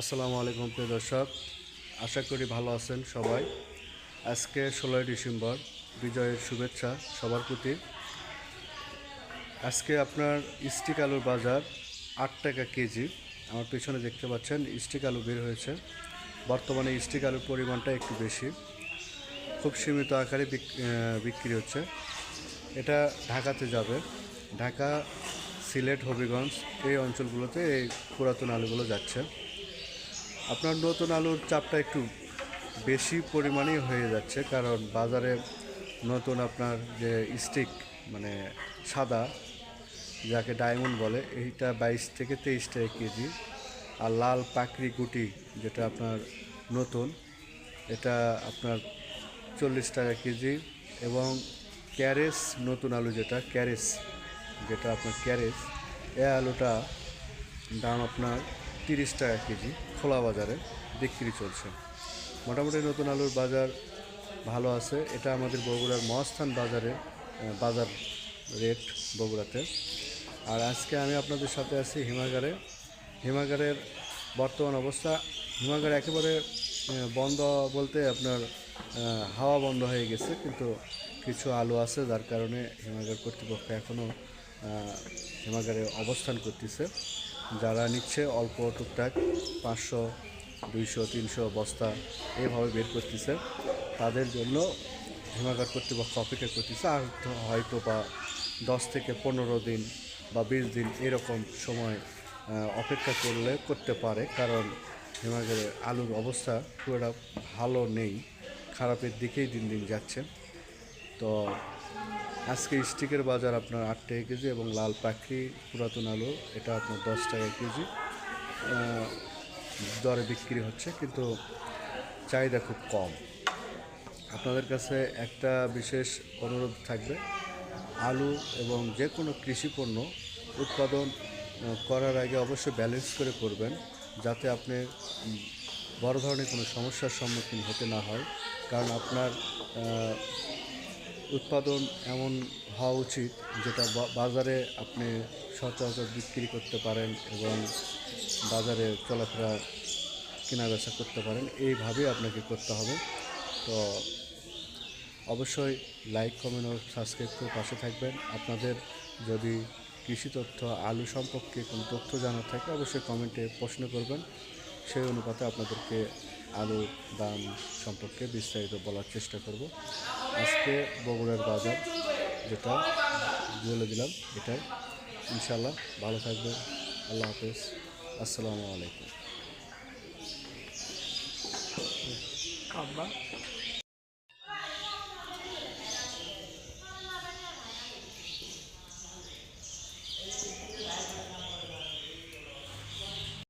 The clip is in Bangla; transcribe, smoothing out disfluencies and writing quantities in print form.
আসসালামু আলাইকুম প্রিয় দর্শক, আশা করি ভালো আছেন সবাই। আজকে 16ই ডিসেম্বর, বিজয়ের শুভেচ্ছা সবার প্রতি। আজকে আপনার স্টিক আলুর বাজার 8 টাকা কেজি। আমার পেছনে দেখতে পাচ্ছেন স্টিক আলু বের হয়েছে। বর্তমানে স্টিক আলুর পরিমাণটা একটু বেশি, খুব সীমিত আকারে বিক্রি হচ্ছে। এটা ঢাকাতে যাবে। ঢাকা, সিলেট, হবিগঞ্জ এই অঞ্চলগুলোতে এই পুরাতন আলুগুলো যাচ্ছে। আপনার নতুন আলুর চাপটা একটু বেশি পরিমাণেই হয়ে যাচ্ছে, কারণ বাজারে নতুন আপনার যে স্টিক মানে সাদা, যাকে ডায়মন্ড বলে, এইটা 22 থেকে 23 টাকা কেজি। আর লাল পাকড়ি গুটি যেটা আপনার নতুন, এটা আপনার 40 টাকা কেজি। এবং ক্যারেস নতুন আলু যেটা আপনার ক্যারেস, এই আলুটা দাম আপনার 30 টাকা কেজি খোলা বাজারে বিক্রি চলছে। মোটামুটি নতুন আলুর বাজার ভালো আছে। এটা আমাদের বগুড়ার মহাস্থান বাজার রেট বগুড়াতে। আর আজকে আমি আপনাদের সাথে আছি হিমাগারের বর্তমান অবস্থা। হিমাগার একেবারে বন্ধ বলতে আপনার হাওয়া বন্ধ হয়ে গেছে, কিন্তু কিছু আলু আছে যার কারণে হিমাগার কর্তৃপক্ষ এখনও হিমাগারে অবস্থান করতেছে। যারা নিচ্ছে অল্প টুকটাক 500, 200, 300 বস্তা এইভাবে বের করতেছে, তাদের জন্য হিমাগার কর্তৃপক্ষ অপেক্ষা করতেছে। আর হয়তো বা 10 থেকে 15 দিন বা 20 দিন এরকম সময় অপেক্ষা করতে পারে, কারণ হিমাগারের আলুর অবস্থা খুব একটা ভালো নেই, খারাপের দিকেই দিন দিন যাচ্ছে। তো আজকে স্টিকের বাজার আপনার 8 টাকা কেজি, এবং লাল পাখি পুরাতন আলু এটা আপনার 10 টাকা কেজি দরে বিক্রি হচ্ছে, কিন্তু চাহিদা খুব কম। আপনাদের কাছে একটা বিশেষ অনুরোধ থাকবে, আলু এবং যে কোনো কৃষিপণ্য উৎপাদন করার আগে অবশ্যই ব্যালেন্স করে করবেন, যাতে আপনি বড় ধরনের কোনো সমস্যার সম্মুখীন হতে না হয়। কারণ আপনার উৎপাদন এমন হওয়া উচিত যেটা বাজারে আপনি সচরাচর বিক্রি করতে পারেন এবং বাজারে চলাফেরা কেনাবেচা করতে পারেন, এইভাবেই আপনাকে করতে হবে। তো অবশ্যই লাইক, কমেন্ট ও সাবস্ক্রাইব করে পাশে থাকবেন। আপনাদের যদি কৃষি তথ্য, আলু সম্পর্কে কোনো তথ্য জানার থাকে অবশ্যই কমেন্টে প্রশ্ন করবেন, সেই অনুপাতে আপনাদেরকে আলুর দাম সম্পর্কে বিস্তারিত বলার চেষ্টা করব। আজকে বগুড়ার বাজার যেটা বলে দিলাম, এটাই। ইনশাল্লাহ ভালো থাকবেন। আল্লাহ হাফেজ। আসসালামু আলাইকুম।